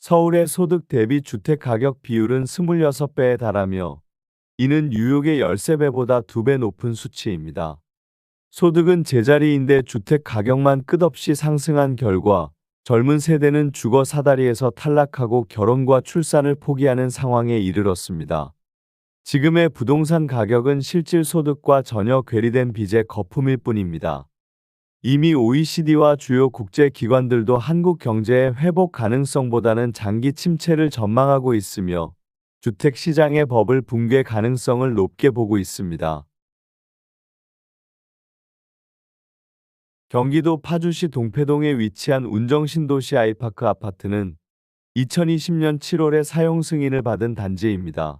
서울의 소득 대비 주택 가격 비율은 26배에 달하며 이는 뉴욕의 13배보다 2배 높은 수치입니다. 소득은 제자리인데 주택 가격만 끝없이 상승한 결과 젊은 세대는 주거 사다리에서 탈락하고 결혼과 출산을 포기하는 상황에 이르렀습니다. 지금의 부동산 가격은 실질 소득과 전혀 괴리된 빚의 거품일 뿐입니다. 이미 OECD와 주요 국제 기관들도 한국 경제의 회복 가능성보다는 장기 침체를 전망하고 있으며 주택 시장의 버블 붕괴 가능성을 높게 보고 있습니다. 경기도 파주시 동패동에 위치한 운정신도시 아이파크 아파트는 2020년 7월에 사용 승인을 받은 단지입니다.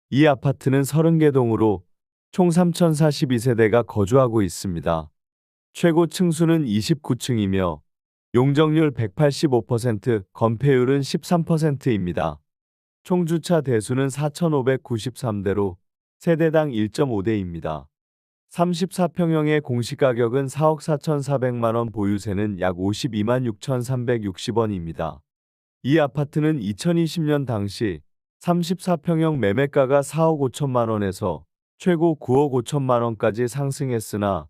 이 아파트는 30개 동으로 총 3,042세대가 거주하고 있습니다. 최고 층수는 29층이며 용적률 185%, 건폐율은 13%입니다. 총 주차 대수는 4,593대로 세대당 1.5대입니다. 34평형의 공시가격은 4억 4,400만 원, 보유세는 약 52만 6,360원입니다. 이 아파트는 2020년 당시 34평형 매매가가 4억 5천만 원에서 최고 9억 5천만 원까지 상승했으나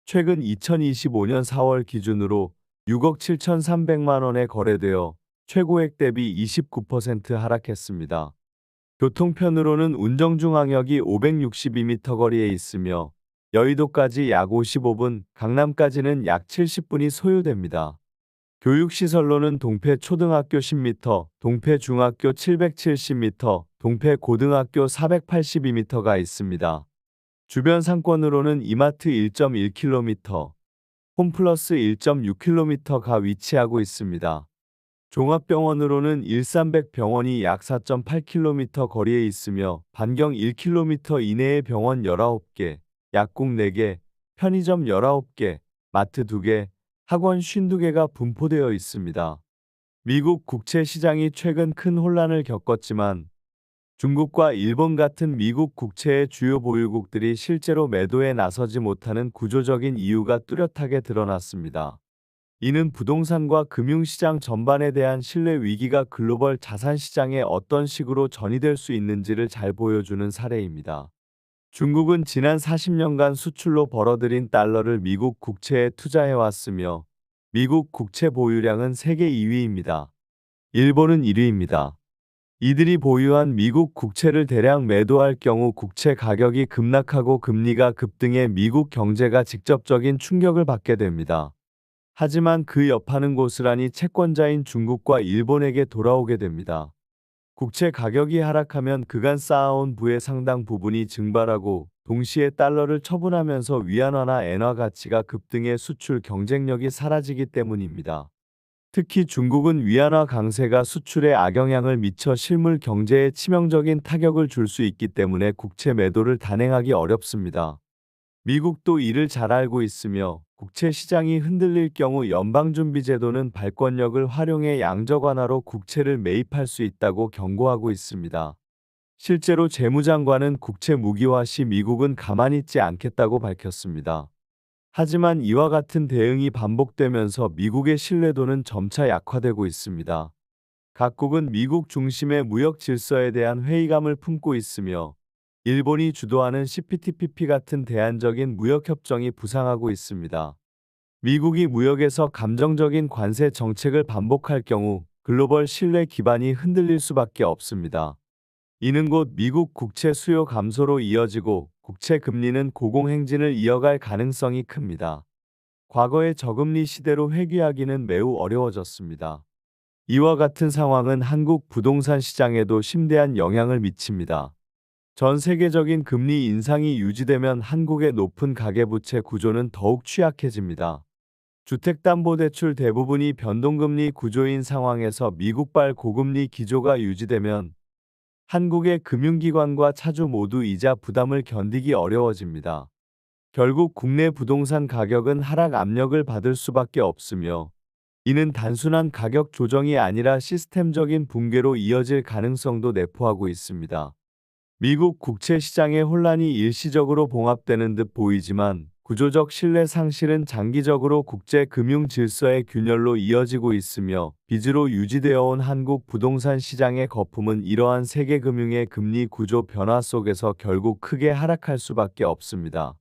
최근 2025년 4월 기준으로 6억 7,300만 원에 거래되어 최고액 대비 29% 하락했습니다. 교통편으로는 운정중앙역이 562m 거리에 있으며 여의도까지 약 55분, 강남까지는 약 70분이 소요됩니다. 교육시설로는 동패초등학교 10m, 동패중학교 770m, 동패고등학교 482m가 있습니다. 주변 상권으로는 이마트 1.1km, 홈플러스 1.6km가 위치하고 있습니다. 종합병원으로는 일산백병원이 약 4.8km 거리에 있으며 반경 1km 이내에 병원 19개, 약국 4개, 편의점 19개, 마트 2개, 학원 52개가 분포되어 있습니다. 미국 국채 시장이 최근 큰 혼란을 겪었지만 중국과 일본 같은 미국 국채의 주요 보유국들이 실제로 매도에 나서지 못하는 구조적인 이유가 뚜렷하게 드러났습니다. 이는 부동산과 금융시장 전반에 대한 신뢰 위기가 글로벌 자산 시장에 어떤 식으로 전이될 수 있는지를 잘 보여주는 사례입니다. 중국은 지난 40년간 수출로 벌어들인 달러를 미국 국채에 투자해왔으며 미국 국채 보유량은 세계 2위입니다. 일본은 1위입니다. 이들이 보유한 미국 국채를 대량 매도할 경우 국채 가격이 급락하고 금리가 급등해 미국 경제가 직접적인 충격을 받게 됩니다. 하지만 그 여파는 고스란히 채권자인 중국과 일본에게 돌아오게 됩니다. 국채 가격이 하락하면 그간 쌓아온 부의 상당 부분이 증발하고 동시에 달러를 처분하면서 위안화나 엔화 가치가 급등해 수출 경쟁력이 사라지기 때문입니다. 특히 중국은 위안화 강세가 수출에 악영향을 미쳐 실물 경제에 치명적인 타격을 줄 수 있기 때문에 국채 매도를 단행하기 어렵습니다. 미국도 이를 잘 알고 있으며 국채 시장이 흔들릴 경우 연방준비제도는 발권력을 활용해 양적 완화로 국채를 매입할 수 있다고 경고하고 있습니다. 실제로 재무장관은 국채 무기화 시 미국은 가만히 있지 않겠다고 밝혔습니다. 하지만 이와 같은 대응이 반복되면서 미국의 신뢰도는 점차 약화되고 있습니다. 각국은 미국 중심의 무역 질서에 대한 회의감을 품고 있으며 일본이 주도하는 CPTPP 같은 대안적인 무역 협정이 부상하고 있습니다. 미국이 무역에서 감정적인 관세 정책을 반복할 경우 글로벌 신뢰 기반이 흔들릴 수밖에 없습니다. 이는 곧 미국 국채 수요 감소로 이어지고 국채 금리는 고공행진을 이어갈 가능성이 큽니다. 과거의 저금리 시대로 회귀하기는 매우 어려워졌습니다. 이와 같은 상황은 한국 부동산 시장에도 심대한 영향을 미칩니다. 전 세계적인 금리 인상이 유지되면 한국의 높은 가계부채 구조는 더욱 취약해집니다. 주택담보대출 대부분이 변동금리 구조인 상황에서 미국발 고금리 기조가 유지되면 한국의 금융기관과 차주 모두 이자 부담을 견디기 어려워집니다. 결국 국내 부동산 가격은 하락 압력을 받을 수밖에 없으며 이는 단순한 가격 조정이 아니라 시스템적인 붕괴로 이어질 가능성도 내포하고 있습니다. 미국 국채 시장의 혼란이 일시적으로 봉합되는 듯 보이지만 구조적 신뢰 상실은 장기적으로 국제 금융 질서의 균열로 이어지고 있으며 빚으로 유지되어 온 한국 부동산 시장의 거품은 이러한 세계 금융의 금리 구조 변화 속에서 결국 크게 하락할 수밖에 없습니다.